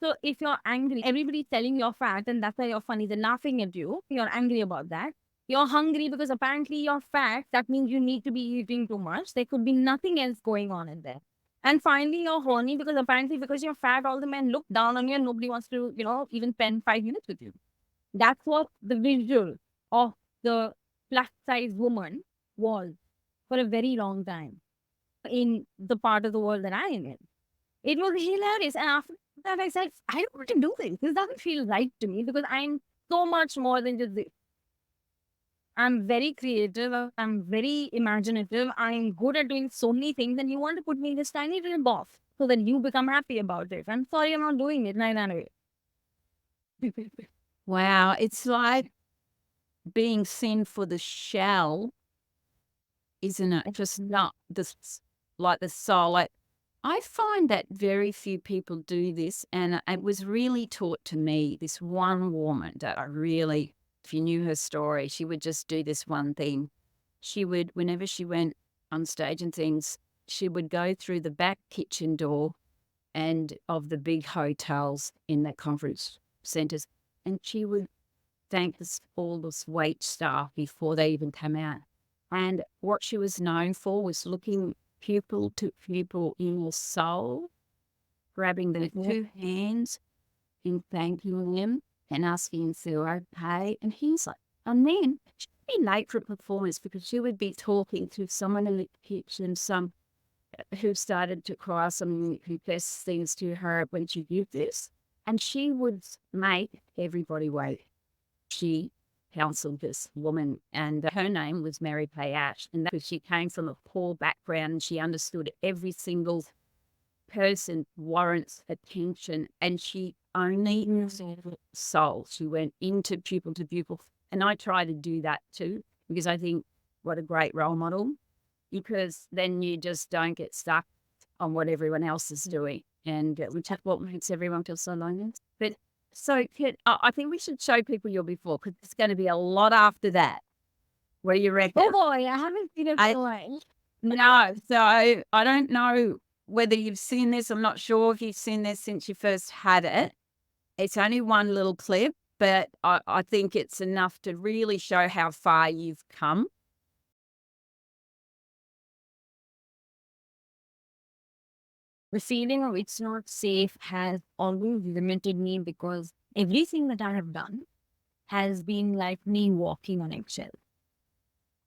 So if you're angry, everybody's telling you're fat and that's why you're funny. They're laughing at you. You're angry about that. You're hungry because apparently you're fat. That means you need to be eating too much. There could be nothing else going on in there. And finally, you're horny because apparently because you're fat, all the men look down on you and nobody wants to, even spend 5 minutes with you. That's what the visual of the plus size woman was for a very long time in the part of the world that I am in. It was hilarious. And after that, I said, I don't want to do this. This doesn't feel right to me because I'm so much more than just this. I'm very creative. I'm very imaginative. I'm good at doing so many things. And you want to put me in this tiny little box so that you become happy about it. I'm sorry, I'm not doing it. And I ran away. Wow. It's like being seen for the shell, isn't it? Just not like the soul. Like, I find that very few people do this. And it was really taught to me, this one woman that I really, if you knew her story, she would just do this one thing. She would, whenever she went on stage and things, she would go through the back kitchen door and of the big hotels in the conference centers, and she would thank all the wait staff before they even come out. And what she was known for was looking pupil to pupil in your soul, grabbing their two hands and thanking them and asking if they're okay. And he's like, and then she'd be late for a performance because she would be talking to someone in the kitchen, some who started to cry, some confess things to her when she did this. And she would make everybody wait. She counseled this woman, and her name was Mary Pay Ash. And that was, she came from a poor background, and she understood every single person warrants attention, and she only saw soul. She went into pupil to pupil. And I try to do that too, because I think what a great role model, because then you just don't get stuck on what everyone else is doing. And which is what makes everyone feel so lonely. But so, Kit, I think we should show people your before, because there's going to be a lot after that. What do you reckon? Oh boy, I haven't seen it I- so much. No, so I don't know whether you've seen this. I'm not sure if you've seen this since you first had it. It's only one little clip, but I think it's enough to really show how far you've come. The feeling of it's not safe has always limited me because everything that I have done has been like me walking on eggshell.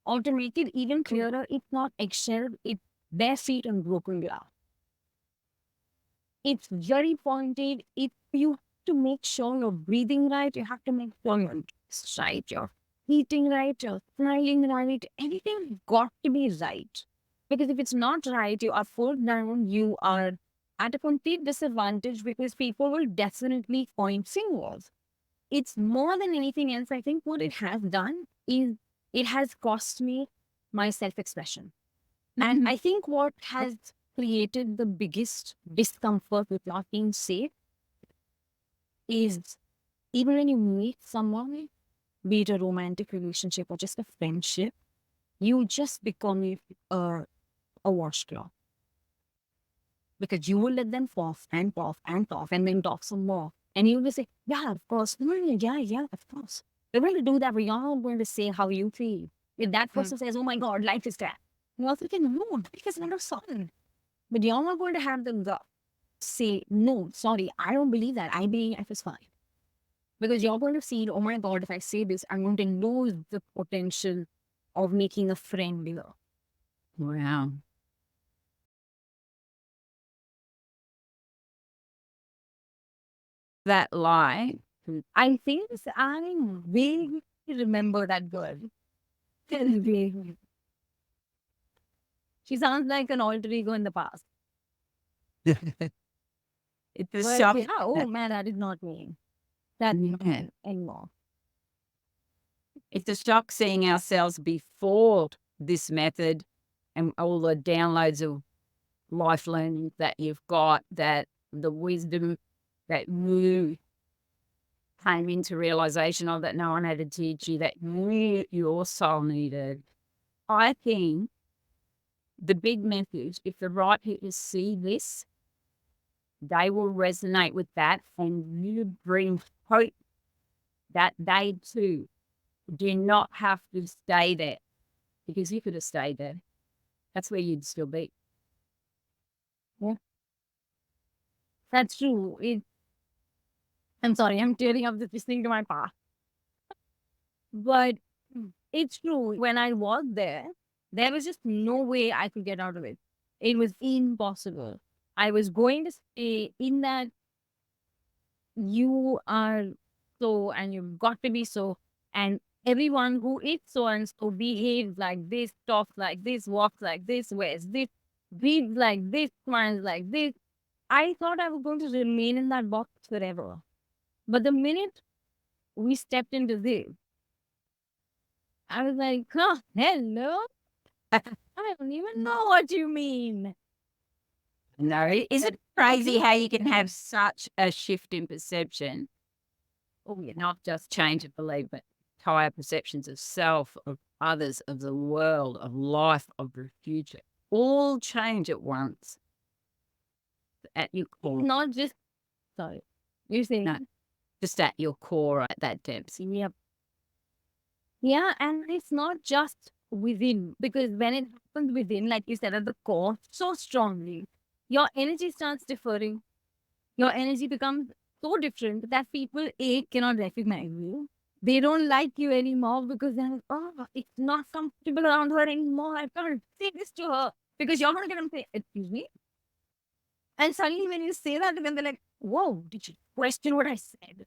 Or to make it even clearer, it's not eggshell, it's bare feet and broken glass. It's very pointed. You have to make sure you're breathing right. You have to make sure you're right. You're eating right. You're smiling right. Everything's got to be right. Because if it's not right, you are full down. You are at a complete disadvantage because people will definitely point fingers. It's more than anything else. I think what it has done is it has cost me my self-expression. And I think what has created the biggest discomfort with not being safe is even when you meet someone, be it a romantic relationship or just a friendship, you just become a washcloth. Because you will let them cough and cough and cough and then talk some more. And you will say, yeah, of course. Yeah, of course. We're going to do that, but you're not going to say how you feel. If that person says, oh my God, life is crap, you're also thinking, no, life is not a song. But you're not going to have them say, no, sorry, I don't believe that. I believe life is fine. Because you're going to see, oh my God, if I say this, I'm going to lose the potential of making a friend bigger. Wow. That lie. I think I vaguely remember that girl. Vaguely. She sounds like an alter ego in the past. It's a But shock. yeah, oh man, that is not me. That Yeah. anymore. It's a shock seeing ourselves before this method and all the downloads of life learning that you've got, that the wisdom that you came into realization of that no one had to teach you, that you your soul needed. I think the big message, if the right people see this, they will resonate with that, and you bring hope that they too do not have to stay there, because you could have stayed there. That's where you'd still be. Yeah, that's true. I'm sorry, I'm tearing up just listening to my past. But it's true. When I was there was just no way I could get out of it. It was impossible. I was going to stay in that you are so and you've got to be so. And everyone who is so and so behaves like this, talks like this, walks like this, wears this, breathes like this, smiles like this. I thought I was going to remain in that box forever. But the minute we stepped into this, I was like, oh, hello. I don't even know what you mean. No, is it crazy how you can have such a shift in perception? Oh, yeah, not just change of belief, but entire perceptions of self, of others, of the world, of life, of the future, all change at once at your core. Not just, sorry, you're saying, No, just at your core, at that depth. yep. Yeah, and it's not just within, because when it happens within, like you said, at the core, so strongly, your energy starts differing. Your energy becomes so different that people, A, cannot recognize you. They don't like you anymore because they're like, oh, it's not comfortable around her anymore. I can't say this to her because you're not going to say, excuse me. And suddenly when you say that, then they're like, whoa, did you question what I said?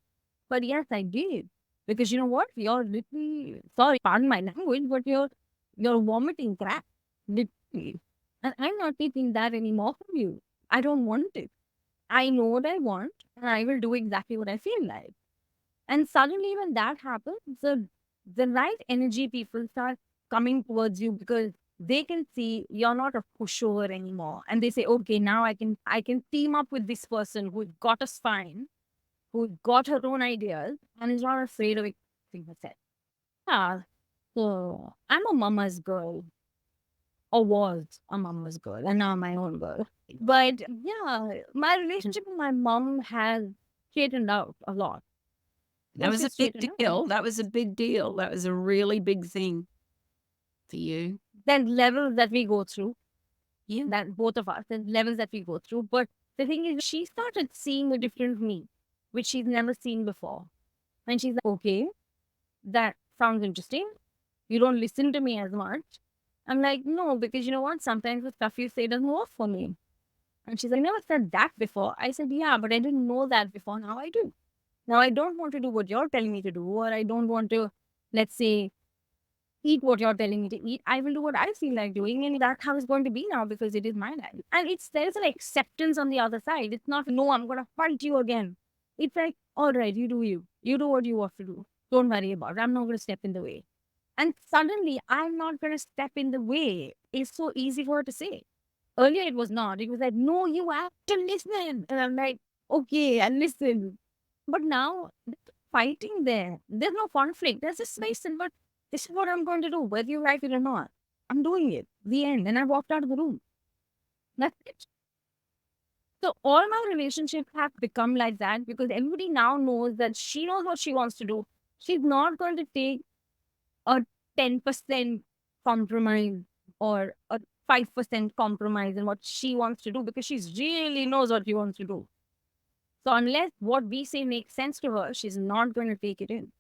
But yes, I did. Because you know what? You're literally, sorry, pardon my language, but you're vomiting crap. Literally. And I'm not taking that anymore from you. I don't want it. I know what I want and I will do exactly what I feel like. And suddenly when that happens, the right energy people start coming towards you because they can see you're not a pushover anymore. And they say, okay, now I can team up with this person who's got a spine, who's got her own ideas and is not afraid of expressing herself. Yeah. So I'm a mama's girl. Or was a mama's girl and now I'm my own girl. But yeah, my relationship with my mom has straightened out a lot. That was a It's big straightened out. deal. That was a big deal. That was a really big thing for you. Then levels that we go through, Yeah. that both of us, the levels that we go through. But the thing is, she started seeing a different me, which she's never seen before. And she's like, okay, that sounds interesting. You don't listen to me as much. I'm like, no, because you know what? Sometimes the stuff you say doesn't work for me. And she's like, I never said that before. I said, yeah, but I didn't know that before. Now I do. Now I don't want to do what you're telling me to do, or I don't want to, let's say, eat what you're telling me to eat. I will do what I feel like doing, and that's how it's going to be now because it is my life. And it's there's an acceptance on the other side. It's not no, I'm gonna fight you again. It's like, all right, you do you. You do what you want to do. Don't worry about it. I'm not gonna step in the way. And suddenly I'm not gonna step in the way. It's so easy for her to say. Earlier it was not. It was like, no, you have to listen. And I'm like, okay, I listen. But now there's fighting there. There's no conflict. There's just listen, but this is what I'm going to do, whether you like it or not. I'm doing it. The end. And I walked out of the room. That's it. So all my relationships have become like that because everybody now knows that she knows what she wants to do. She's not going to take a 10% compromise or a 5% compromise in what she wants to do because she really knows what she wants to do. So unless what we say makes sense to her, she's not going to take it in.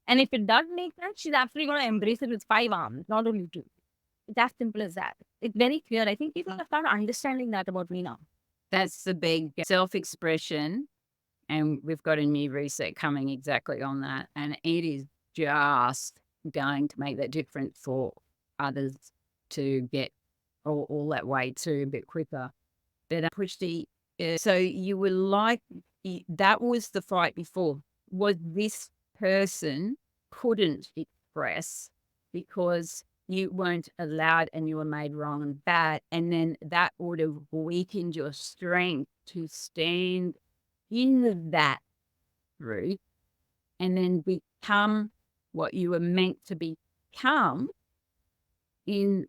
And if it does make sense, she's actually going to embrace it with 5 arms, not only 2. It's as simple as that. It's very clear. I think people have started understanding that about me now. That's the big self-expression. And we've got a new reset coming exactly on that. And it is just going to make that difference for others to get all that way too, a bit quicker. But Pushtiie, so you were like, that was the fight before. Was this person couldn't express because you weren't allowed and you were made wrong and bad. And then that would have weakened your strength to stand in that route and then become what you were meant to become in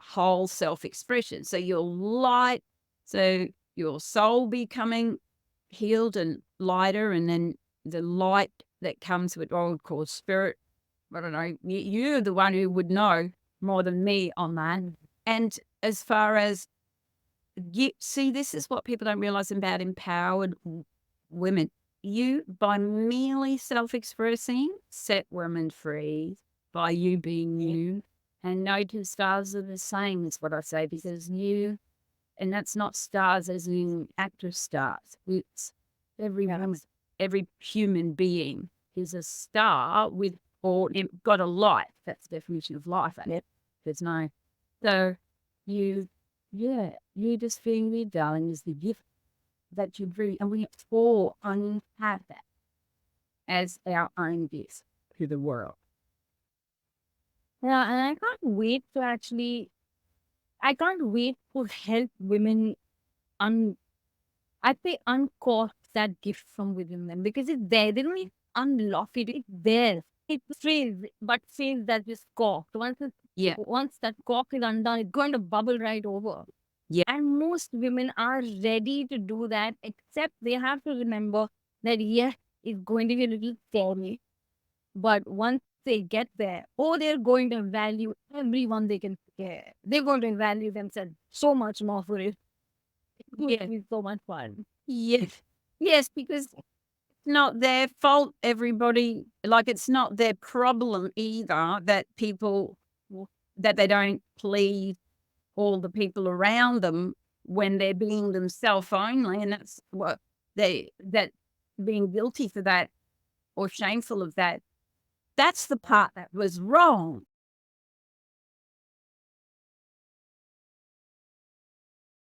whole self-expression. So your light, so your soul becoming healed and lighter, and then the light that comes with what I would call spirit. I don't know. You're the one who would know more than me on that. And as far as see, this is what people don't realize about empowered women. You, by merely self-expressing, set women free by you being you. And no two stars are the same, is what I say, because you, and that's not stars as in actor stars. It's every woman, every human being is a star with, or got a life. That's the definition of life. Yep. There's no, so you, yeah, you just being me, darling, is the gift that you bring, and we all have that as our own gift to the world. Yeah, and I can't wait to actually, I can't wait to help women I'd say uncork that gift from within them because it's there. They don't need to unlock it. It's there. It's phrase, but phrase that is corked. Once that cork is undone, it's going to bubble right over. Yeah. And most women are ready to do that, except they have to remember that yes, it's going to be a little scary. But once they get there, they're going to value everyone they can care. They're going to value themselves so much more for it. It's going to be so much fun. Yes. Yes, because it's not their fault, everybody. Like, it's not their problem either that people, that they don't please all the people around them when they're being themselves only. And that's what that being guilty for that or shameful of that, that's the part that was wrong.